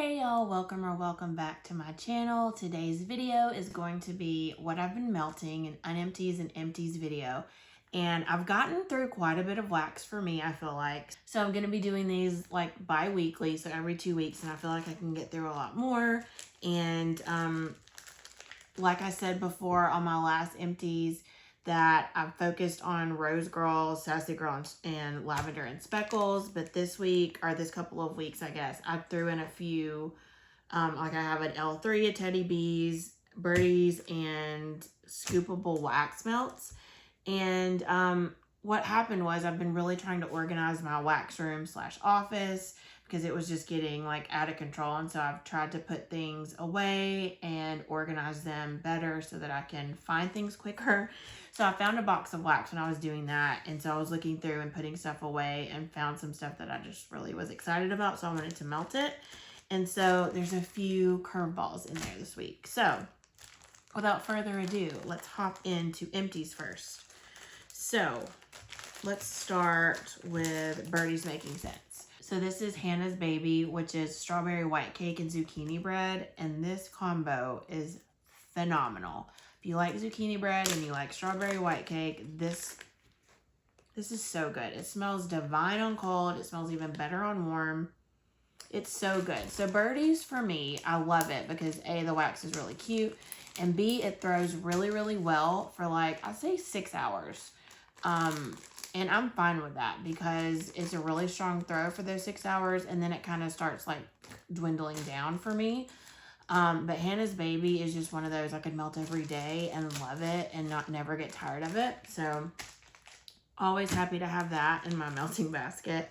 Hey y'all, welcome back to my channel. Today's video is going to be what I've been melting in Unempties and Empties video. And I've gotten through quite a bit of wax for me, I feel like. So I'm going to be doing these like bi-weekly, so every 2 weeks, and I feel like I can get through a lot more. And like I said before on my last Empties, that I've focused on Rose Girl, Sassy Girl, and Lavender and Speckles. But this week, or this couple of weeks, I guess, I threw in a few, like I have an L3, a Teddy Bees, Birdies, and Scoopable Wax Melts. And what happened was I've been really trying to organize my wax room / office because it was just getting like out of control. And so I've tried to put things away and organize them better so that I can find things quicker. So I found a box of wax when I was doing that. And so I was looking through and putting stuff away and found some stuff that I just really was excited about. So I wanted to melt it. And so there's a few curveballs in there this week. So without further ado, let's hop into Empties first. So let's start with Birdie's Making Sense. So this is Hannah's Baby, which is strawberry white cake and zucchini bread. And this combo is phenomenal. If you like zucchini bread and you like strawberry white cake, this is so good. It smells divine on cold. It smells even better on warm. It's so good. So Birdie's, for me, I love it because A, the wax is really cute, and B, it throws really, really well for like, I'd say 6 hours. And I'm fine with that because it's a really strong throw for those 6 hours, and then it kind of starts like dwindling down for me. But Hannah's Baby is just one of those I could melt every day and love it and never get tired of it. So always happy to have that in my melting basket.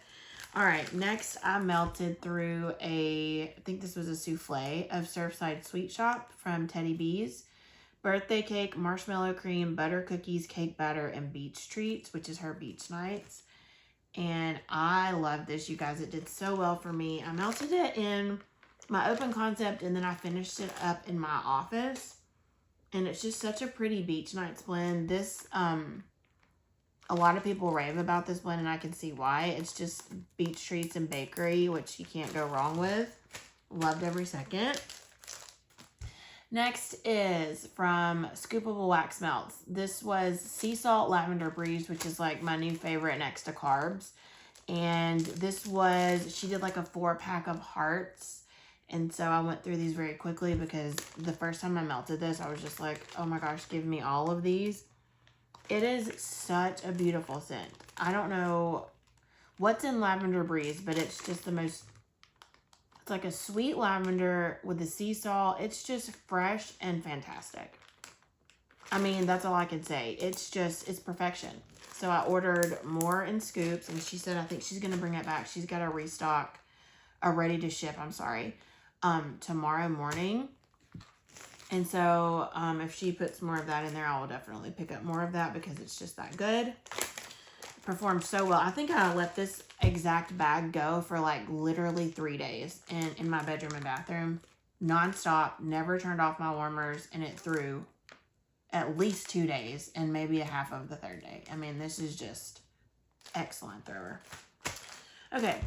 All right, next I melted through I think this was a souffle of Surfside Sweet Shop from Teddy Bees. Birthday cake, marshmallow cream, butter cookies, cake batter, and beach treats, which is her beach nights. And I love this, you guys. It did so well for me. I melted it in my open concept, and then I finished it up in my office. And it's just such a pretty beach nights blend. This, a lot of people rave about this blend, and I can see why. It's just beach treats and bakery, which you can't go wrong with. Loved every second. Next is from Scoopable Wax Melts. This was Sea Salt Lavender Breeze, which is like my new favorite next to carbs. And this was, she did like a 4-pack of hearts. And so I went through these very quickly because the first time I melted this, I was just like, oh my gosh, give me all of these. It is such a beautiful scent. I don't know what's in Lavender Breeze, but it's just the most, it's like a sweet lavender with the sea salt. It's just fresh and fantastic. I mean, that's all I can say. It's perfection. So I ordered more in scoops, and she said, I think she's going to bring it back. She's got a restock, a ready to ship, I'm sorry, tomorrow morning. And so if she puts more of that in there, I will definitely pick up more of that because it's just that good. It performed so well. I think I let this exact bag go for like literally 3 days in my bedroom and bathroom. Non-stop, never turned off my warmers, and it threw at least 2 days and maybe a half of the third day. I mean, this is just excellent thrower. Okay.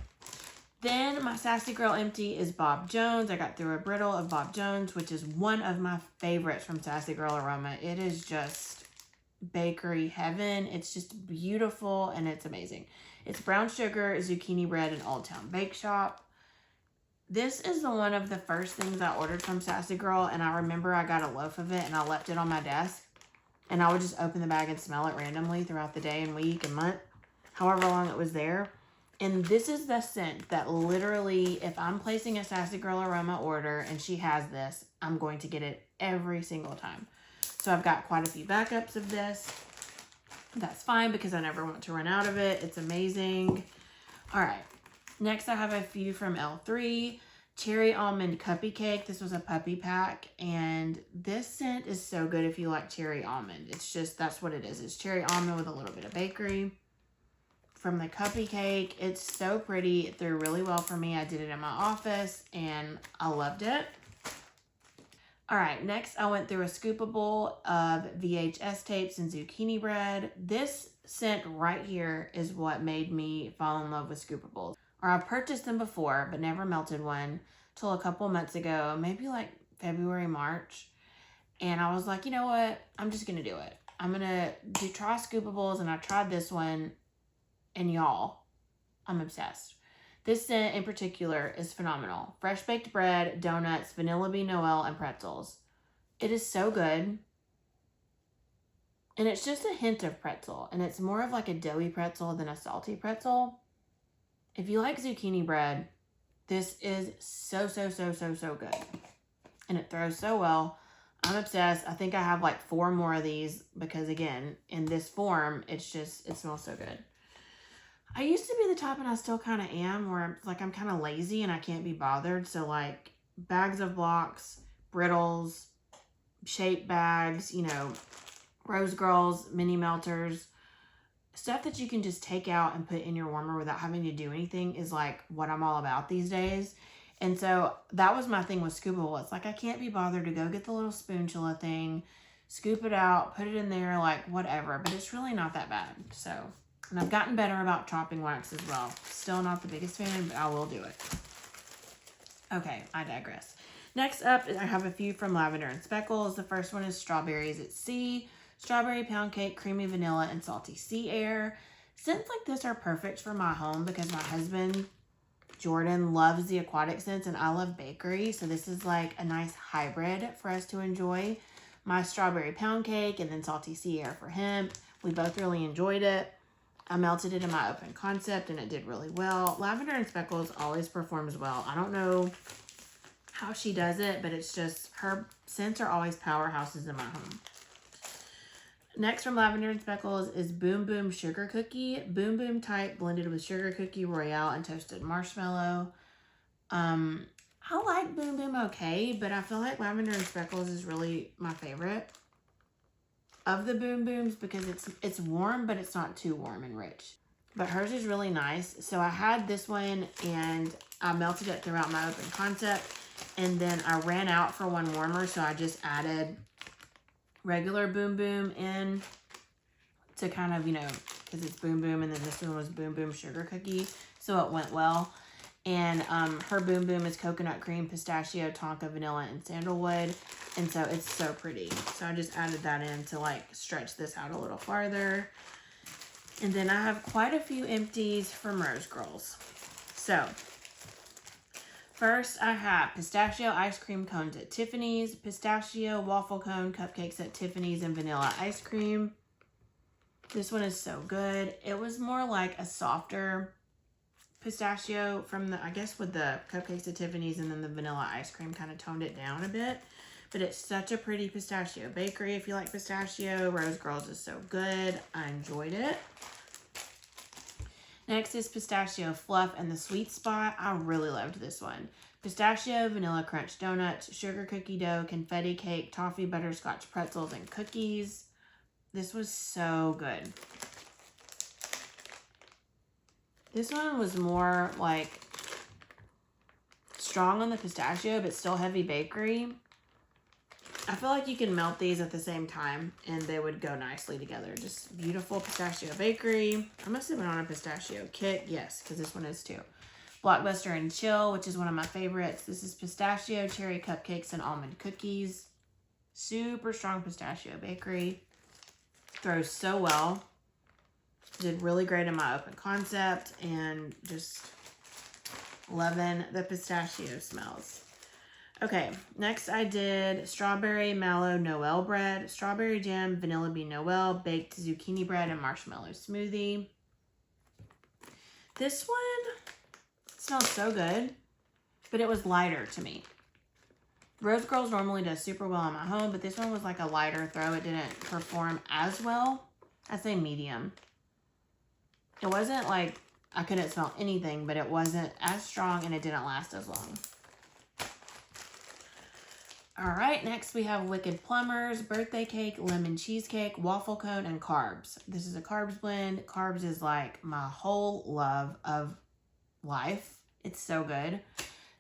Then my Sassy Girl Empty is Bob Jones. I got through a brittle of Bob Jones, which is one of my favorites from Sassy Girl Aroma. It is just bakery heaven. It's just beautiful and it's amazing. It's brown sugar, zucchini bread, and Old Town Bake Shop. This is one of the first things I ordered from Sassy Girl, and I remember I got a loaf of it and I left it on my desk, and I would just open the bag and smell it randomly throughout the day and week and month, however long it was there. And this is the scent that literally, if I'm placing a Sassy Girl Aroma order and she has this, I'm going to get it every single time. So I've got quite a few backups of this. That's fine because I never want to run out of it. It's amazing. All right. Next, I have a few from L3. Cherry Almond Cuppy Cake. This was a puppy pack. And this scent is so good if you like cherry almond. It's just, that's what it is. It's cherry almond with a little bit of bakery. From the Cuppy Cake. It's so pretty. It threw really well for me. I did it in my office and I loved it. All right, next I went through a scoopable of VHS tapes and zucchini bread. This scent right here is what made me fall in love with scoopables. Or I've purchased them before, but never melted one. till a couple months ago, maybe like February, March. And I was like, you know what? I'm just going to do it. I'm going to try scoopables. And I tried this one. And y'all, I'm obsessed. This scent in particular is phenomenal. Fresh baked bread, donuts, vanilla bean Noel, and pretzels. It is so good. And it's just a hint of pretzel. And it's more of like a doughy pretzel than a salty pretzel. If you like zucchini bread, this is so good. And it throws so well. I'm obsessed. I think I have like 4 more of these because, again, in this form, it smells so good. I used to be the type, and I still kind of am, where I'm kind of lazy and I can't be bothered. So like bags of blocks, brittles, shape bags, you know, Rose Girls, mini melters, stuff that you can just take out and put in your warmer without having to do anything is like what I'm all about these days. And so that was my thing with scoopable. It's like I can't be bothered to go get the little spatula thing, scoop it out, put it in there, like whatever. But it's really not that bad. So, and I've gotten better about chopping wax as well. Still not the biggest fan, but I will do it. Okay, I digress. Next up, I have a few from Lavender and Speckles. The first one is Strawberries at Sea. Strawberry pound cake, creamy vanilla, and salty sea air. Scents like this are perfect for my home because my husband, Jordan, loves the aquatic scents and I love bakery. So this is like a nice hybrid for us to enjoy. My strawberry pound cake and then salty sea air for him. We both really enjoyed it. I melted it in my open concept and it did really well. Lavender and Speckles always performs well. I don't know how she does it, but it's just her scents are always powerhouses in my home. Next from Lavender and Speckles is Boom Boom Sugar Cookie. Boom Boom type blended with Sugar Cookie, Royale, and toasted marshmallow. I like Boom Boom okay, but I feel like Lavender and Speckles is really my favorite of the Boom Booms because it's warm, but it's not too warm and rich. But hers is really nice. So I had this one and I melted it throughout my open concept. And then I ran out for one warmer, so I just added regular Boom Boom in to kind of, you know, because it's Boom Boom, and then this one was Boom Boom Sugar Cookie, so it went well. And her Boom Boom is coconut cream, pistachio, tonka, vanilla, and sandalwood, and so it's so pretty. So I just added that in to like stretch this out a little farther. And then I have quite a few empties from Rose Girls. So first, I have pistachio ice cream cones at Tiffany's, pistachio waffle cone cupcakes at Tiffany's, and vanilla ice cream. This one is so good. It was more like a softer pistachio from the, I guess with the cupcakes at Tiffany's, and then the vanilla ice cream kind of toned it down a bit. But it's such a pretty pistachio bakery if you like pistachio. Rose Girls is so good. I enjoyed it. Next is Pistachio Fluff and the Sweet Spot. I really loved this one. Pistachio, vanilla crunch donuts, sugar cookie dough, confetti cake, toffee butterscotch pretzels, and cookies. This was so good. This one was more like strong on the pistachio, but still heavy bakery. I feel like you can melt these at the same time and they would go nicely together. Just beautiful pistachio bakery. I must have been on a pistachio kick. Yes, because this one is too. Blockbuster and Chill, which is one of my favorites. This is pistachio, cherry cupcakes, and almond cookies. Super strong pistachio bakery. Throws so well. Did really great in my open concept and just loving the pistachio smells. Okay, next I did strawberry mallow Noel bread, strawberry jam, vanilla bean Noel, baked zucchini bread, and marshmallow smoothie. This one smells so good, but it was lighter to me. Rose Girls normally does super well in my home, but this one was like a lighter throw. It didn't perform as well. I'd say medium. It wasn't like I couldn't smell anything, but it wasn't as strong and it didn't last as long. All right, next we have Wicked Plumbers, birthday cake, lemon cheesecake, waffle cone, and carbs. This is a carbs blend. Carbs is like my whole love of life. It's so good.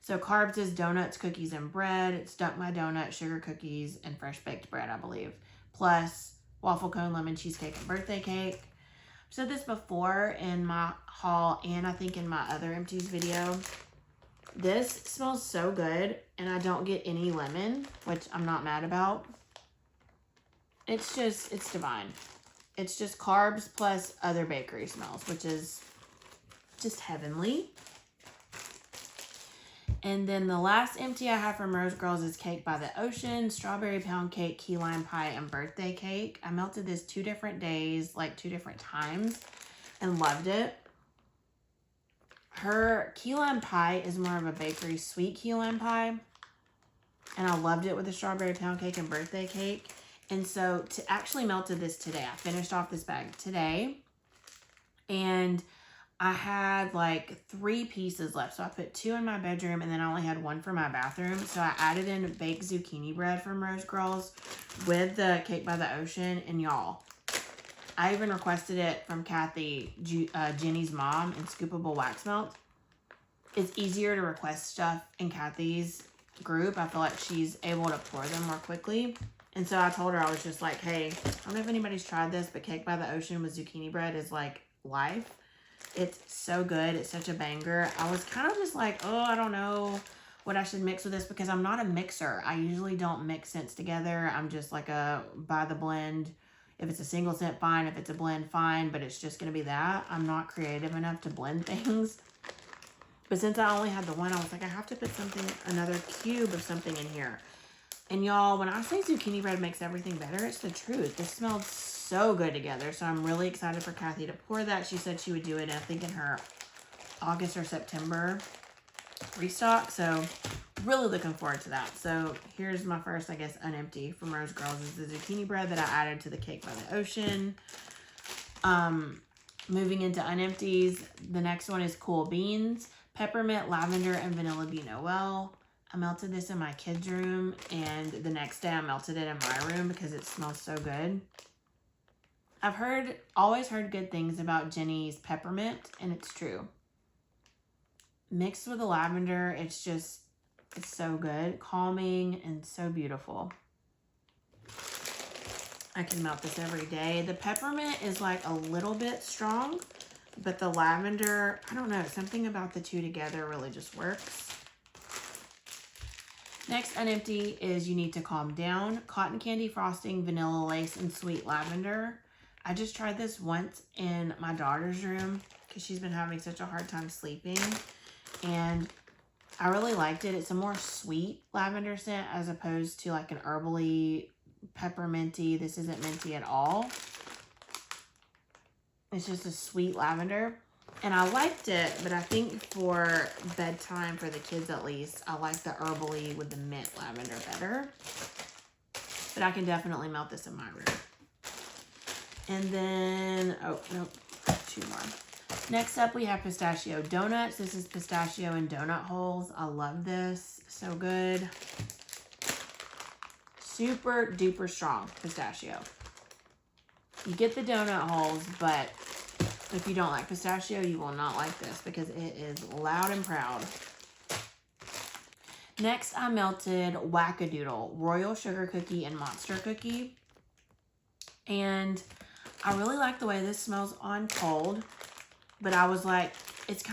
So carbs is donuts, cookies, and bread. It's Dunk My Donut, sugar cookies, and fresh baked bread, I believe. Plus waffle cone, lemon cheesecake, and birthday cake. I've said this before in my haul and I think in my other Empties video. This smells so good, and I don't get any lemon, which I'm not mad about. It's divine. It's just carbs plus other bakery smells, which is just heavenly. And then the last empty I have from Rose Girls is Cake by the Ocean, strawberry pound cake, key lime pie, and birthday cake. I melted this 2 different days, like 2 different times, and loved it. Her key lime pie is more of a bakery sweet key lime pie, and I loved it with the strawberry pound cake and birthday cake. And so to actually melted this today. I finished off this bag today, and I had like 3 pieces left. So I put 2 in my bedroom, and then I only had 1 for my bathroom. So I added in baked zucchini bread from Rose Girls with the Cake by the Ocean. And y'all, I even requested it from Kathy, Jenny's mom, in scoopable wax melt. It's easier to request stuff in Kathy's group. I feel like she's able to pour them more quickly. And so I told her, I was just like, hey, I don't know if anybody's tried this, but Cake by the Ocean with zucchini bread is like life. It's so good. It's such a banger. I was kind of just like, oh, I don't know what I should mix with this, because I'm not a mixer. I usually don't mix scents together. I'm just like a by the blend. If it's a single scent, fine. If it's a blend, fine. But it's just going to be that. I'm not creative enough to blend things. But since I only had the 1, I was like, I have to put another cube of something in here. And y'all, when I say zucchini bread makes everything better, it's the truth. This smelled so good together. So I'm really excited for Kathy to pour that. She said she would do it, I think, in her August or September restock. So really looking forward to that. So here's my first, I guess, unempty from Rose Girls is the zucchini bread that I added to the Cake by the Ocean. Moving into unempties, the next one is Cool Beans, peppermint, lavender, and vanilla bean Noel. I melted this in my kids' room, and the next day I melted it in my room because it smells so good. I've always heard good things about Jenny's peppermint, and it's true. Mixed with the lavender, it's so good, calming, and so beautiful. I can melt this every day. The peppermint is like a little bit strong, but the lavender, I don't know, something about the 2 together really just works. Next unempty is You Need to Calm Down, cotton candy frosting, vanilla lace, and sweet lavender. I just tried this once in my daughter's room because she's been having such a hard time sleeping, and I really liked it. It's a more sweet lavender scent as opposed to like an herbally, pepperminty. This isn't minty at all. It's just a sweet lavender. And I liked it, but I think for bedtime, for the kids at least, I like the herbally with the mint lavender better. But I can definitely melt this in my room. And then, oh, nope, 2 more. Next up, we have pistachio donuts. This is pistachio and donut holes. I love this. So good. Super duper strong pistachio. You get the donut holes, but if you don't like pistachio, you will not like this because it is loud and proud. Next, I melted Wackadoodle, Royal Sugar Cookie, and Monster Cookie. And I really like the way this smells on cold, but I was like, it's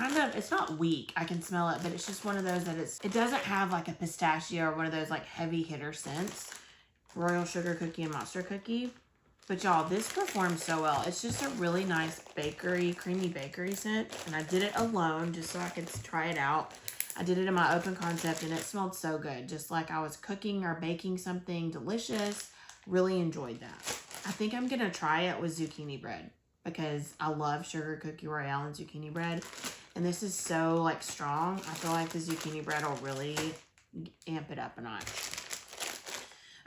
not weak. I can smell it, but it's just one of those that it doesn't have like a pistachio or one of those like heavy hitter scents. Royal Sugar Cookie and Monster Cookie. But y'all, this performs so well. It's just a really nice creamy bakery scent. And I did it alone just so I could try it out. I did it in my open concept and it smelled so good. Just like I was cooking or baking something delicious. Really enjoyed that. I think I'm going to try it with zucchini bread because I love Sugar Cookie Royale and zucchini bread. And this is so like strong. I feel like the zucchini bread will really amp it up a notch.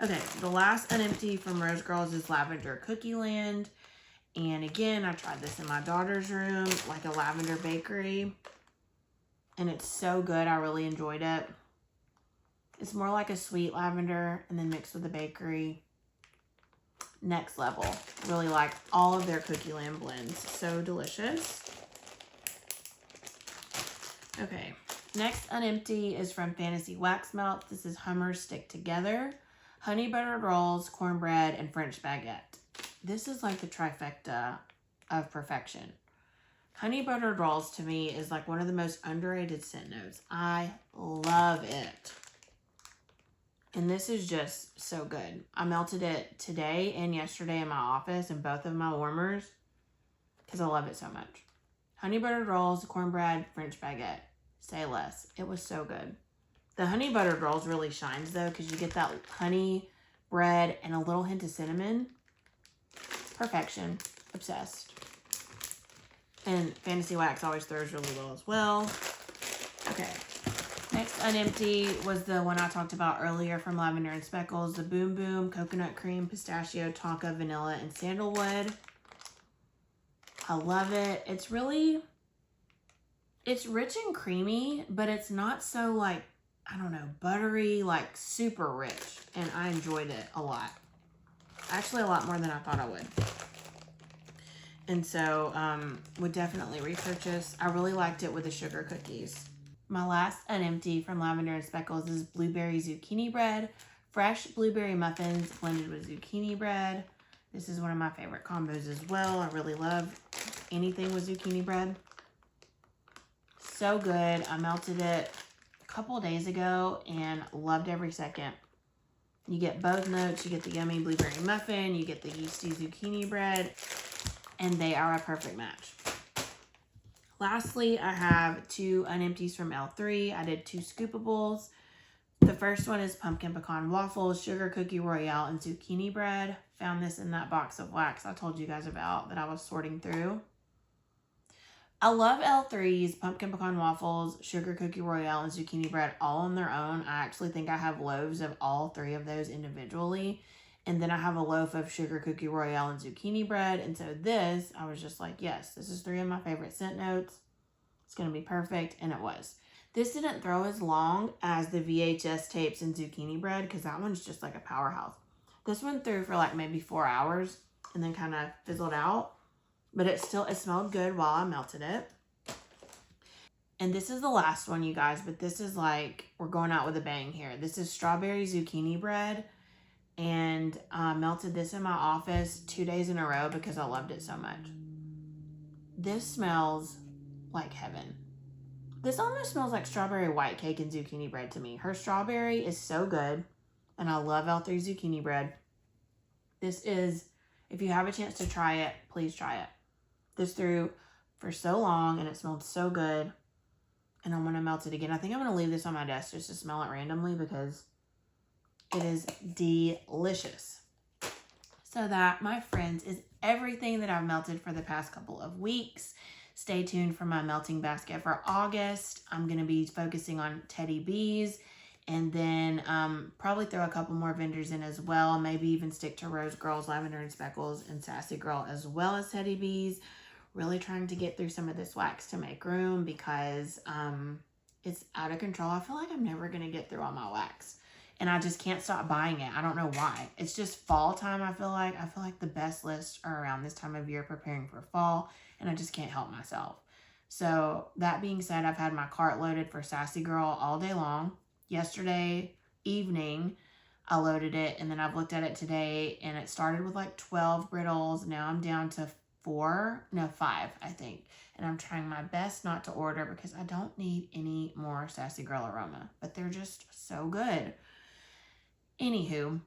Okay, the last unempty from Rose Girls is Lavender Cookie Land. And again, I tried this in my daughter's room, like a lavender bakery. And it's so good. I really enjoyed it. It's more like a sweet lavender and then mixed with the bakery. Next level. Really like all of their Cookie Land blends. So delicious. Okay, next unempty is from Fantasy Wax Melt. This is Hummers Stick Together. Honey buttered rolls, cornbread, and French baguette. This is like the trifecta of perfection. Honey buttered rolls to me is like one of the most underrated scent notes. I love it. And this is just so good. I melted it today and yesterday in my office in both of my warmers because I love it so much. Honey buttered rolls, cornbread, French baguette. Say less. It was so good. The honey buttered rolls really shines though because you get that honey bread and a little hint of cinnamon. Perfection. Obsessed. And Fantasy Wax always throws really well as well. Okay. Next unempty was the one I talked about earlier from Lavender and Speckles. The Boom Boom Coconut Cream, Pistachio, Tonka, Vanilla, and Sandalwood. I love it. It's rich and creamy, but it's not so like, I don't know, buttery, like super rich. And I enjoyed it a lot. Actually, a lot more than I thought I would. And so, would definitely repurchase. I really liked it with the sugar cookies. My last unempty from Lavender and Speckles is Blueberry Zucchini Bread. Fresh blueberry muffins blended with zucchini bread. This is one of my favorite combos as well. I really love anything with zucchini bread. So good. I melted it a couple days ago and loved every second. You get both notes. You get the yummy blueberry muffin. You get the yeasty zucchini bread. And they are a perfect match. Lastly, I have 2 unempties from L3. I did 2 scoopables. The first one is pumpkin pecan waffles, sugar cookie royale, and zucchini bread. Found this in that box of wax I told you guys about that I was sorting through. I love L3's pumpkin pecan waffles, sugar cookie royale, and zucchini bread all on their own. I actually think I have loaves of all 3 of those individually. And then I have a loaf of sugar cookie royale and zucchini bread. And so this, I was just like, yes, this is 3 of my favorite scent notes. It's going to be perfect. And it was. This didn't throw as long as the VHS tapes and zucchini bread because that one's just like a powerhouse. This one threw for like maybe 4 hours and then kind of fizzled out. But it smelled good while I melted it. And this is the last one, you guys. But this is like, we're going out with a bang here. This is strawberry zucchini bread. And I melted this in my office 2 days in a row because I loved it so much. This smells like heaven. This almost smells like strawberry white cake and zucchini bread to me. Her strawberry is so good. And I love L3 zucchini bread. This is, if you have a chance to try it, please try it. This threw for so long and it smelled so good. And I'm going to melt it again. I think I'm going to leave this on my desk just to smell it randomly because it is delicious. So that, my friends, is everything that I've melted for the past couple of weeks. Stay tuned for my melting basket for August. I'm going to be focusing on Teddy Bees and then probably throw a couple more vendors in as well. Maybe even stick to Rose Girls, Lavender and Speckles, and Sassy Girl as well as Teddy Bees. Really trying to get through some of this wax to make room because it's out of control. I feel like I'm never going to get through all my wax. And I just can't stop buying it. I don't know why. It's just fall time, I feel like. I feel like the best lists are around this time of year preparing for fall. And I just can't help myself. So that being said, I've had my cart loaded for Sassy Girl all day long. Yesterday evening, I loaded it. And then I've looked at it today. And it started with like 12 brittles. Now I'm down to 5, I think. And I'm trying my best not to order because I don't need any more Sassy Girl aroma. But they're just so good. Anywho,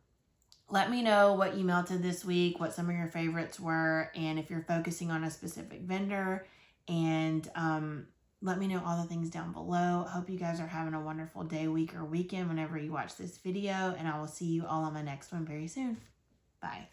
let me know what you melted this week, what some of your favorites were, and if you're focusing on a specific vendor. And let me know all the things down below. I hope you guys are having a wonderful day, week, or weekend whenever you watch this video. And I will see you all on my next one very soon. Bye.